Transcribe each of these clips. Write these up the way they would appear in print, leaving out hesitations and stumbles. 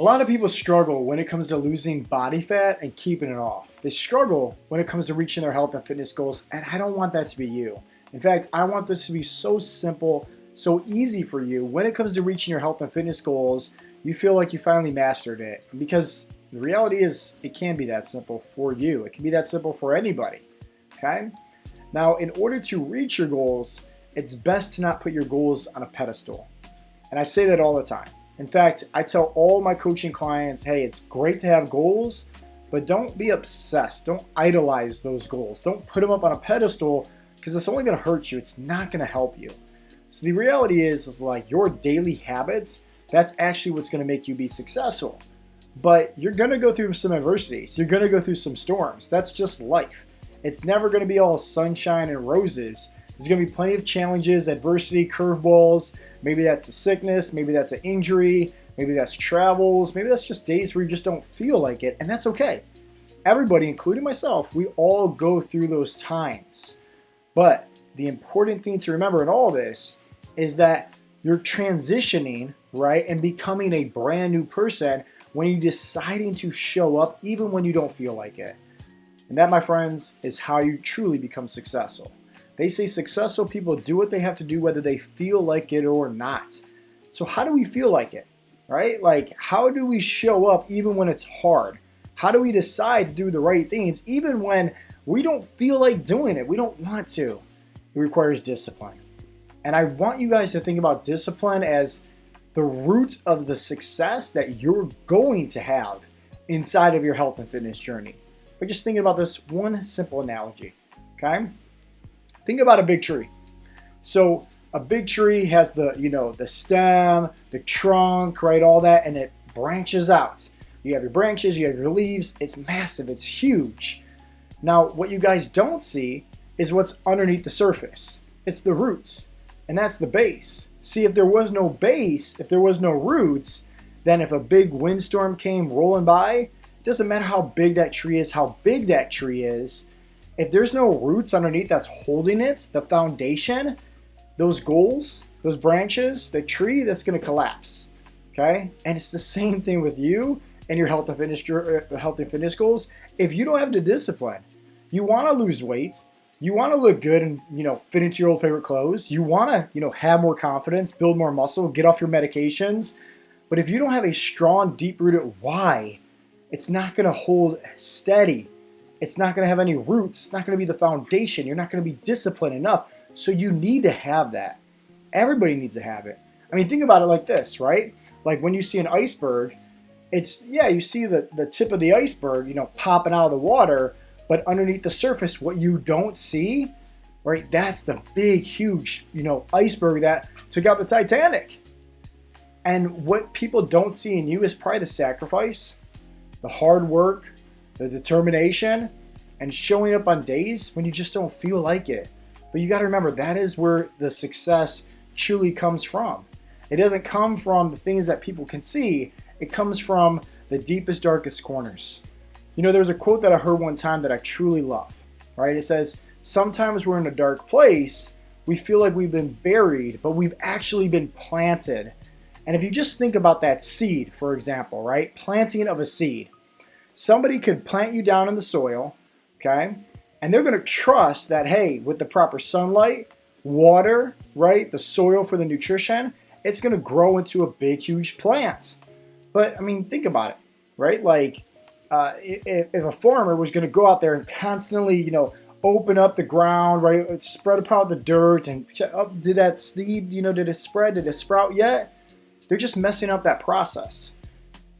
lot of people struggle when it comes to losing body fat and keeping it off. They struggle when it comes to reaching their health and fitness goals, and I don't want that to be you. In fact, I want this to be so simple, so easy for you. When it comes to reaching your health and fitness goals, you feel like you finally mastered it. Because the reality is, it can be that simple for you. It can be that simple for anybody, okay? Now, in order to reach your goals, it's best to not put your goals on a pedestal. And I say that all the time. In fact, I tell all my coaching clients, hey, it's great to have goals, but don't be obsessed. Don't idolize those goals. Don't put them up on a pedestal because it's only going to hurt you. It's not going to help you. So the reality is like your daily habits, that's actually what's going to make you be successful. But you're going to go through some adversities. You're going to go through some storms. That's just life. It's never going to be all sunshine and roses. There's going to be plenty of challenges, adversity, curveballs. Maybe that's a sickness. Maybe that's an injury. Maybe that's travels. Maybe that's just days where you just don't feel like it. And that's okay. Everybody, including myself, we all go through those times. But the important thing to remember in all this is that you're transitioning, right, and becoming a brand new person when you're deciding to show up even when you don't feel like it. And that, my friends, is how you truly become successful. They say successful people do what they have to do whether they feel like it or not. So how do we feel like it, right? Like, how do we show up even when it's hard? How do we decide to do the right things even when we don't feel like doing it? We don't want to. It requires discipline. And I want you guys to think about discipline as the root of the success that you're going to have inside of your health and fitness journey. But just thinking about this one simple analogy, okay? Think about a big tree. So a big tree has the stem, the trunk, right, all that, and it branches out. You have your branches, you have your leaves. It's massive, it's huge. Now, what you guys don't see is what's underneath the surface. It's the roots, and that's the base. See, if there was no base, if there was no roots, then if a big windstorm came rolling by, it doesn't matter how big that tree is, if there's no roots underneath that's holding it, the foundation, those goals, those branches, the tree, that's going to collapse, okay? And it's the same thing with you and your health and fitness goals. If you don't have the discipline, you want to lose weight, you want to look good and, fit into your old favorite clothes, you want to, have more confidence, build more muscle, get off your medications. But if you don't have a strong, deep-rooted why, it's not going to hold steady. It's not going to have any roots. It's not going to be the foundation. You're not going to be disciplined enough. So you need to have that. Everybody needs to have it. I mean, think about it like this, right? Like when you see an iceberg, you see the tip of the iceberg, popping out of the water, but underneath the surface, what you don't see, right? That's the big, huge, iceberg that took out the Titanic. And what people don't see in you is probably the sacrifice, the hard work, the determination, and showing up on days when you just don't feel like it. But you got to remember, that is where the success truly comes from. It doesn't come from the things that people can see. It comes from the deepest, darkest corners. There's a quote that I heard one time that I truly love, right? It says, sometimes we're in a dark place, we feel like we've been buried, but we've actually been planted. And if you just think about that seed, for example, right? Planting of a seed. Somebody could plant you down in the soil, okay? And they're going to trust that, hey, with the proper sunlight, water, right, the soil for the nutrition, it's going to grow into a big, huge plant. But, I mean, think about it, right? Like, if a farmer was going to go out there and constantly, open up the ground, right, spread out the dirt, and did that seed, did it spread? Did it sprout yet? They're just messing up that process.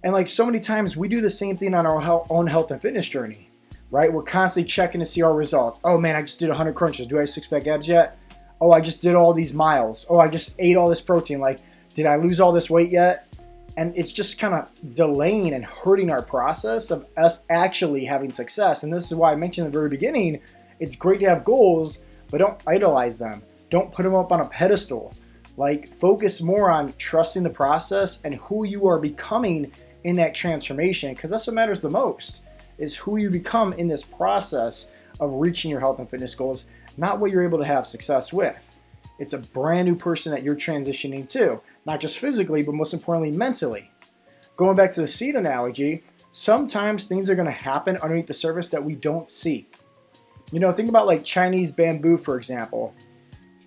And like so many times, we do the same thing on our own health and fitness journey, right? We're constantly checking to see our results. Oh man, I just did 100 crunches. Do I have six-pack abs yet? Oh, I just did all these miles. Oh, I just ate all this protein. Like, did I lose all this weight yet? And it's just kind of delaying and hurting our process of us actually having success. And this is why I mentioned at the very beginning, it's great to have goals, but don't idolize them. Don't put them up on a pedestal. Like, focus more on trusting the process and who you are becoming in that transformation, because that's what matters the most, is who you become in this process of reaching your health and fitness goals, not what you're able to have success with. It's a brand new person that you're transitioning to, not just physically, but most importantly, mentally. Going back to the seed analogy, sometimes things are going to happen underneath the surface that we don't see. You know, think about like Chinese bamboo, for example.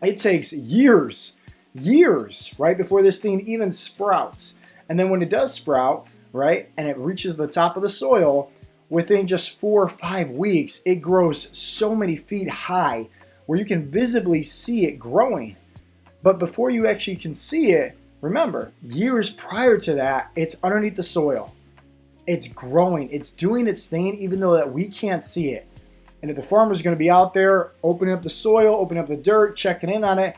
It takes years, right, before this thing even sprouts. And then when it does sprout, right, and it reaches the top of the soil, within just 4 or 5 weeks, it grows so many feet high where you can visibly see it growing. But before you actually can see it, remember, years prior to that, it's underneath the soil. It's growing. It's doing its thing even though that we can't see it. And if the farmer's going to be out there opening up the soil, opening up the dirt, checking in on it,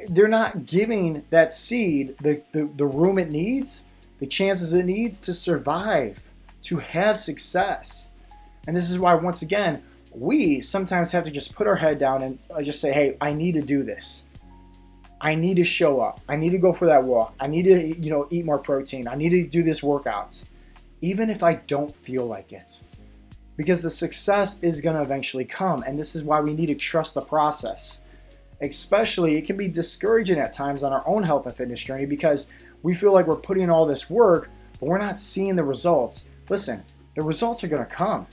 they're not giving that seed the room it needs, the chances it needs to survive, to have success. And this is why, once again, we sometimes have to just put our head down and just say, hey, I need to do this. I need to show up. I need to go for that walk. I need to, eat more protein. I need to do this workout, even if I don't feel like it. Because the success is going to eventually come. And this is why we need to trust the process. Especially, it can be discouraging at times on our own health and fitness journey because we feel like we're putting in all this work, but we're not seeing the results. Listen, the results are going to come.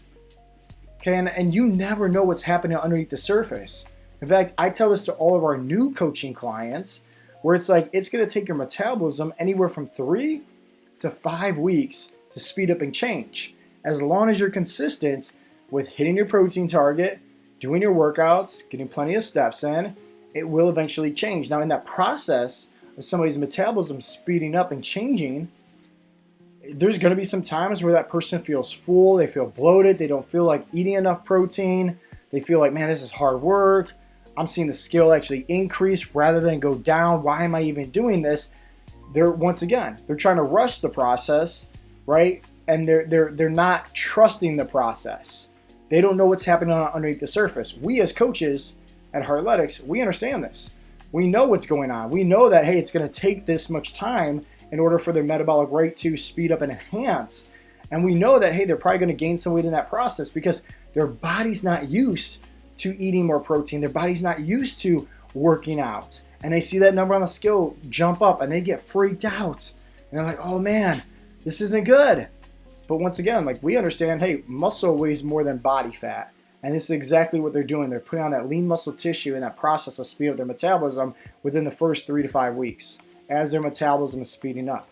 Okay, and you never know what's happening underneath the surface. In fact, I tell this to all of our new coaching clients, where it's like it's going to take your metabolism anywhere from 3 to 5 weeks to speed up and change. As long as you're consistent with hitting your protein target, doing your workouts, getting plenty of steps in, it will eventually change. Now, in that process of somebody's metabolism speeding up and changing, there's going to be some times where that person feels full, they feel bloated, they don't feel like eating enough protein, they feel like, man, this is hard work. I'm seeing the scale actually increase rather than go down. Why am I even doing this? They're trying to rush the process, right? And they're not trusting the process. They don't know what's happening underneath the surface. We as coaches at Heartletics, we understand this. We know what's going on. We know that, hey, it's going to take this much time in order for their metabolic rate to speed up and enhance. And we know that, hey, they're probably going to gain some weight in that process because their body's not used to eating more protein. Their body's not used to working out. And they see that number on the scale jump up and they get freaked out. And they're like, oh man, this isn't good. But once again, like we understand, hey, muscle weighs more than body fat. And this is exactly what they're doing. They're putting on that lean muscle tissue in that process of speed up their metabolism within the first 3 to 5 weeks as their metabolism is speeding up.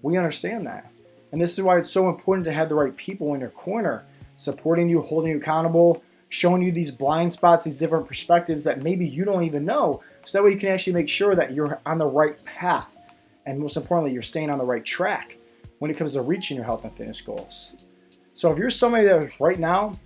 We understand that. And this is why it's so important to have the right people in your corner, supporting you, holding you accountable, showing you these blind spots, these different perspectives that maybe you don't even know. So that way you can actually make sure that you're on the right path. And most importantly, you're staying on the right track when it comes to reaching your health and fitness goals. So if you're somebody that right now,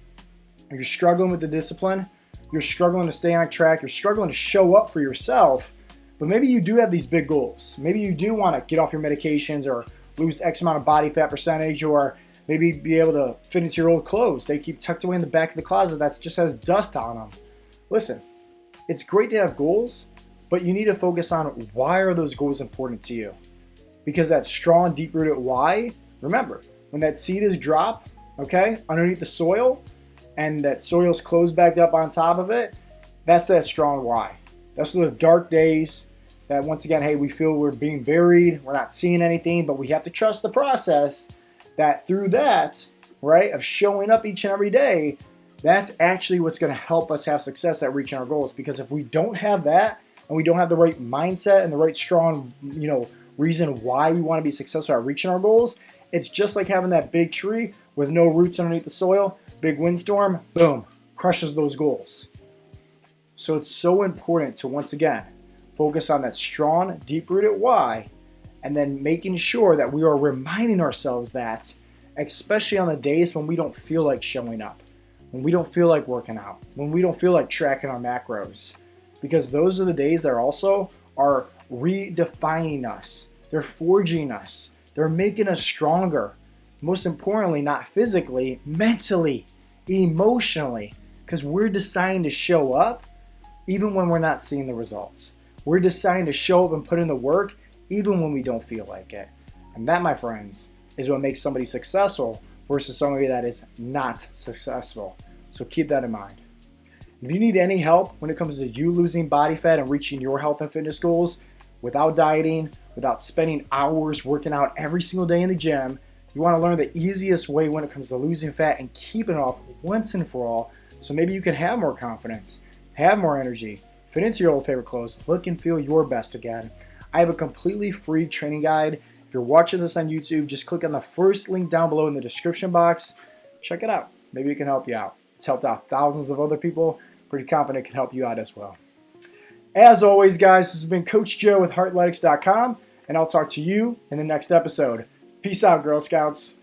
you're struggling with the discipline, you're struggling to stay on track, you're struggling to show up for yourself, but maybe you do have these big goals. Maybe you do want to get off your medications or lose X amount of body fat percentage, or maybe be able to fit into your old clothes. They keep tucked away in the back of the closet that just has dust on them. Listen, it's great to have goals, but you need to focus on why are those goals important to you? Because that strong, deep-rooted why, remember, when that seed is dropped, okay, underneath the soil, and that soil's closed back up on top of it, that's that strong why. That's the dark days that, once again, hey, we feel we're being buried, we're not seeing anything, but we have to trust the process that through that, right, of showing up each and every day, that's actually what's going to help us have success at reaching our goals. Because if we don't have that, and we don't have the right mindset and the right strong, reason why we want to be successful at reaching our goals, it's just like having that big tree with no roots underneath the soil, big windstorm, boom, crushes those goals. So it's so important to, once again, focus on that strong, deep-rooted why, and then making sure that we are reminding ourselves that, especially on the days when we don't feel like showing up, when we don't feel like working out, when we don't feel like tracking our macros, because those are the days that also are redefining us. They're forging us. They're making us stronger. Most importantly, not physically, mentally, emotionally, because we're deciding to show up even when we're not seeing the results. We're deciding to show up and put in the work even when we don't feel like it. And that, my friends, is what makes somebody successful versus somebody that is not successful. So keep that in mind. If you need any help when it comes to you losing body fat and reaching your health and fitness goals without dieting, without spending hours working out every single day in the gym. You want to learn the easiest way when it comes to losing fat and keeping it off once and for all, so maybe you can have more confidence, have more energy, fit into your old favorite clothes, look and feel your best again. I have a completely free training guide. If you're watching this on YouTube, just click on the first link down below in the description box. Check it out. Maybe it can help you out. It's helped out thousands of other people. Pretty confident it can help you out as well. As always, guys, this has been Coach Joe with Heartletics.com, and I'll talk to you in the next episode. Peace out, Girl Scouts.